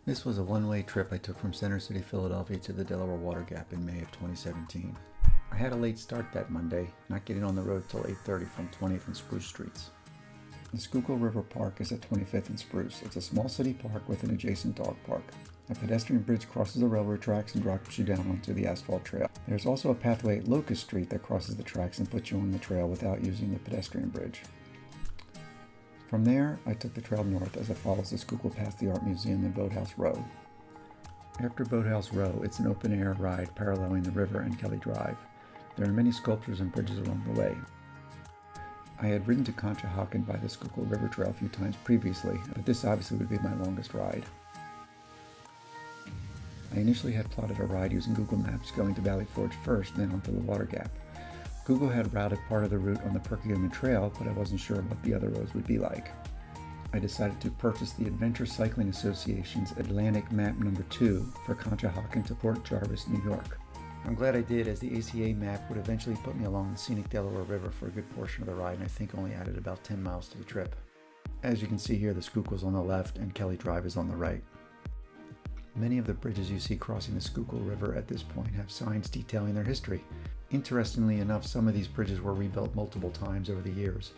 This was a one-way trip I took from Center City, Philadelphia to the Delaware Water Gap in May of 2017. I had a late start that Monday, not getting on the road till 8:30 from 20th and Spruce Streets. The Schuylkill River Park is at 25th and Spruce. It's a small city park with an adjacent dog park. A pedestrian bridge crosses the railroad tracks and drops you down onto the asphalt trail. There's also a pathway at Locust Street that crosses the tracks and puts you on the trail without using the pedestrian bridge. From there, I took the trail north as it follows the Schuylkill past the Art Museum and Boathouse Row. After Boathouse Row, it's an open-air ride paralleling the river and Kelly Drive. There are many sculptures and bridges along the way. I had ridden to Conshohocken by the Schuylkill River Trail a few times previously, but this obviously would be my longest ride. I initially had plotted a ride using Google Maps going to Valley Forge first, then onto the Water Gap. Google had routed part of the route on the Perkiomen Trail, but I wasn't sure what the other roads would be like. I decided to purchase the Adventure Cycling Association's Atlantic Map number 2 for Conshohocken to Port Jarvis, New York. I'm glad I did, as the ACA map would eventually put me along the scenic Delaware River for a good portion of the ride, and I think only added about 10 miles to the trip. As you can see here, the Schuylkill's on the left and Kelly Drive is on the right. Many of the bridges you see crossing the Schuylkill River at this point have signs detailing their history. Interestingly enough, some of these bridges were rebuilt multiple times over the years.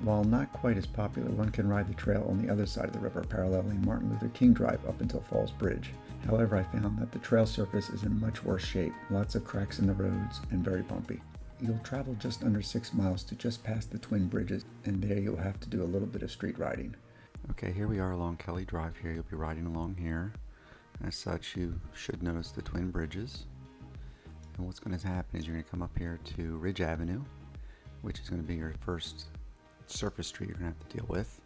While not quite as popular, one can ride the trail on the other side of the river, paralleling Martin Luther King Drive up until Falls Bridge. However, I found that the trail surface is in much worse shape, lots of cracks in the roads, and very bumpy. You'll travel just under 6 miles to just past the twin bridges, and there you'll have to do a little bit of street riding. Okay, here we are along Kelly Drive here. You'll be riding along here. As such, you should notice the twin bridges. And what's going to happen is you're going to come up here to Ridge Avenue, which is going to be your first surface street you're going to have to deal with.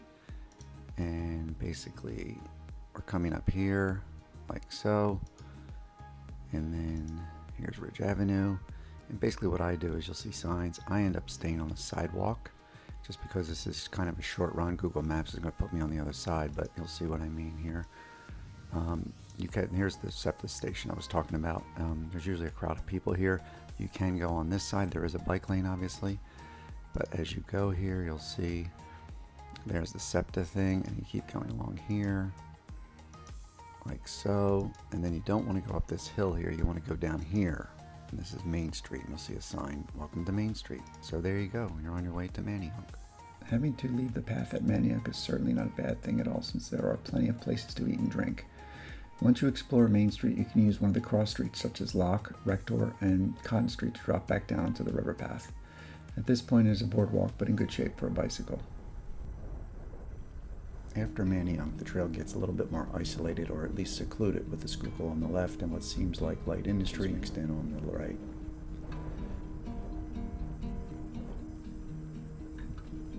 And basically, we're coming up here like so. And then here's Ridge Avenue. And basically what I do is you'll see signs. I end up staying on the sidewalk just because this is kind of a short run. Google Maps is going to put me on the other side, but you'll see what I mean here. Here's the SEPTA station I was talking about. There's usually a crowd of people here. You can go on this side. There is a bike lane, obviously. But as you go here, you'll see there's the SEPTA thing, and you keep going along here, like so. And then you don't want to go up this hill here. You want to go down here. And this is Main Street, and you'll see a sign, "Welcome to Main Street." So there you go. You're on your way to Manayunk. Having to leave the path at Manayunk is certainly not a bad thing at all, since there are plenty of places to eat and drink. Once you explore Main Street, you can use one of the cross streets such as Locke, Rector, and Cotton Street to drop back down onto the river path. At this point, it is a boardwalk, but in good shape for a bicycle. After Manayunk, the trail gets a little bit more isolated, or at least secluded, with the Schuylkill on the left and what seems like light industry mixed in on the right.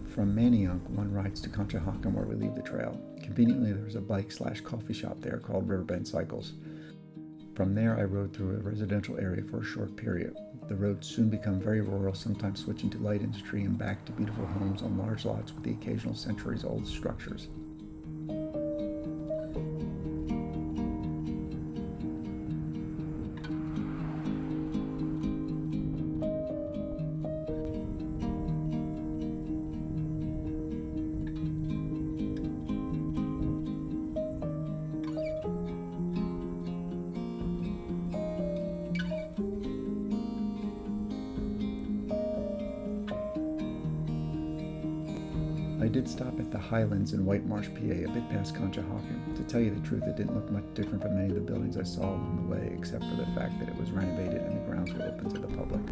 From Manayunk, one rides to Conshohocken, where we leave the trail. Conveniently, there's a bike/coffee shop there called Riverbend Cycles. From there, I rode through a residential area for a short period. The roads soon become very rural, sometimes switching to light industry and back to beautiful homes on large lots with the occasional centuries-old structures. I did stop at the Highlands in White Marsh, PA, a bit past Conshohocken. To tell you the truth, it didn't look much different from many of the buildings I saw along the way, except for the fact that it was renovated and the grounds were open to the public.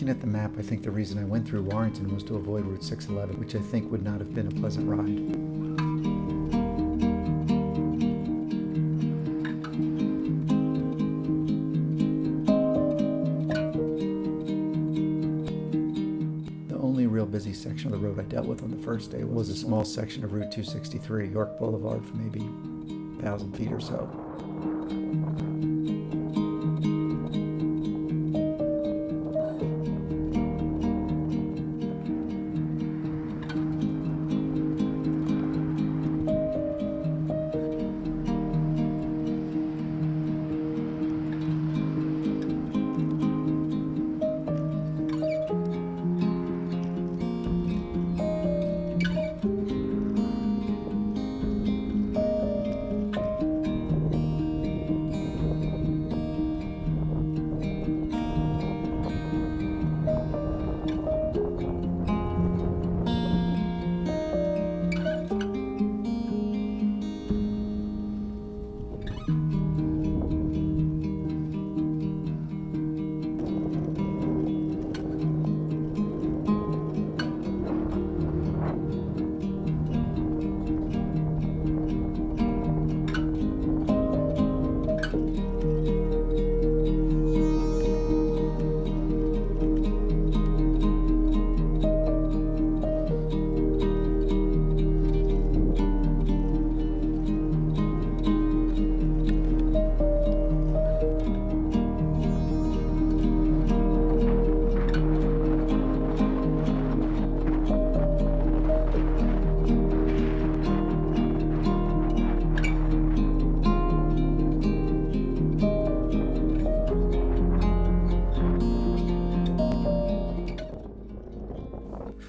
Looking at the map, I think the reason I went through Warrington was to avoid Route 611, which I think would not have been a pleasant ride. Real busy section of the road I dealt with on the first day was a small section of Route 263, York Boulevard, for maybe 1,000 feet or so.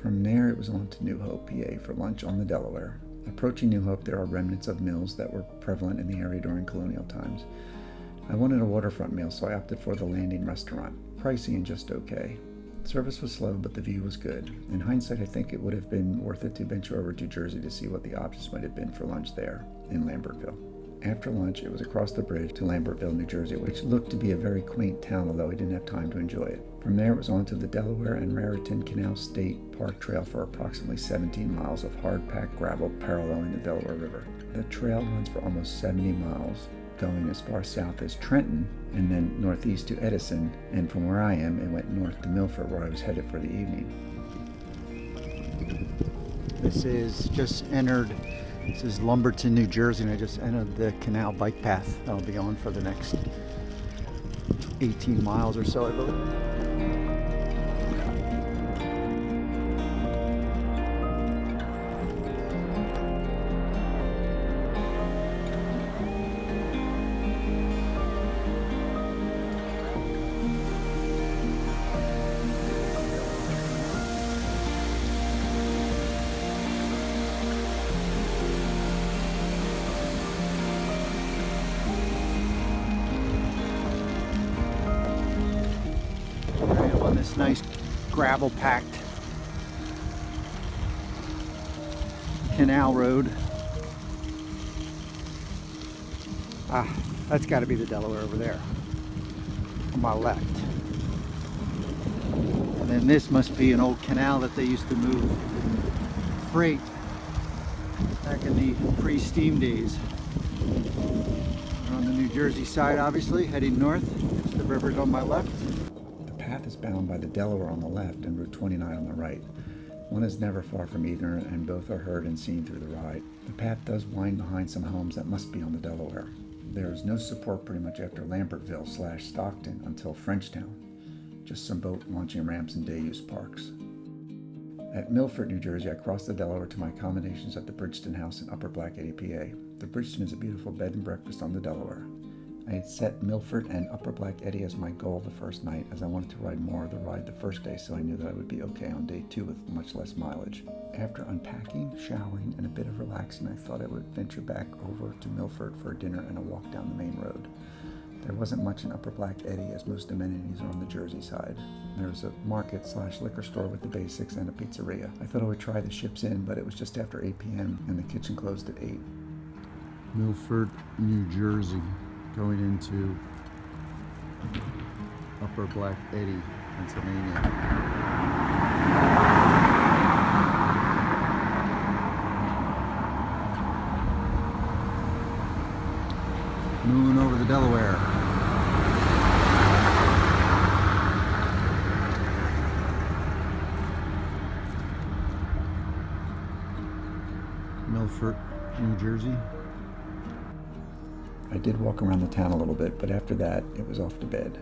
From there, it was on to New Hope, PA for lunch on the Delaware. Approaching New Hope, there are remnants of mills that were prevalent in the area during colonial times. I wanted a waterfront meal, so I opted for the Landing restaurant. Pricey and just okay. Service was slow, but the view was good. In hindsight, I think it would have been worth it to venture over to Jersey to see what the options might have been for lunch there, in Lambertville. After lunch, it was across the bridge to Lambertville, New Jersey, which looked to be a very quaint town, although I didn't have time to enjoy it. From there, it was on to the Delaware and Raritan Canal State Park Trail for approximately 17 miles of hard-packed gravel paralleling the Delaware River. The trail runs for almost 70 miles, going as far south as Trenton and then northeast to Edison, and from where I am, it went north to Milford, where I was headed for the evening. This is Lumberton, New Jersey, and I just entered the canal bike path. That'll be on for the next 18 miles or so, I believe. This nice gravel packed canal road. That's got to be the Delaware over there on my left. And then this must be an old canal that they used to move freight back in the pre-steam days. We're on the New Jersey side, obviously, heading north. The river's on my left. The path is bound by the Delaware on the left and Route 29 on the right. One is never far from either, and both are heard and seen through the ride. The path does wind behind some homes that must be on the Delaware. There is no support pretty much after Lambertville/Stockton until Frenchtown. Just some boat launching ramps and day-use parks. At Milford, New Jersey, I crossed the Delaware to my accommodations at the Bridgeton House in Upper Black Eddy, PA. The Bridgeton is a beautiful bed and breakfast on the Delaware. I had set Milford and Upper Black Eddy as my goal the first night, as I wanted to ride more of the ride the first day, so I knew that I would be okay on day 2 with much less mileage. After unpacking, showering, and a bit of relaxing, I thought I would venture back over to Milford for dinner and a walk down the main road. There wasn't much in Upper Black Eddy, as most amenities are on the Jersey side. There was a market/liquor store with the basics and a pizzeria. I thought I would try the Ship's Inn, but it was just after 8 p.m. and the kitchen closed at 8. Milford, New Jersey, going into Upper Black Eddy. Pennsylvania. Moving over the Delaware. Milford, New Jersey. I did walk around the town a little bit, but after that, it was off to bed.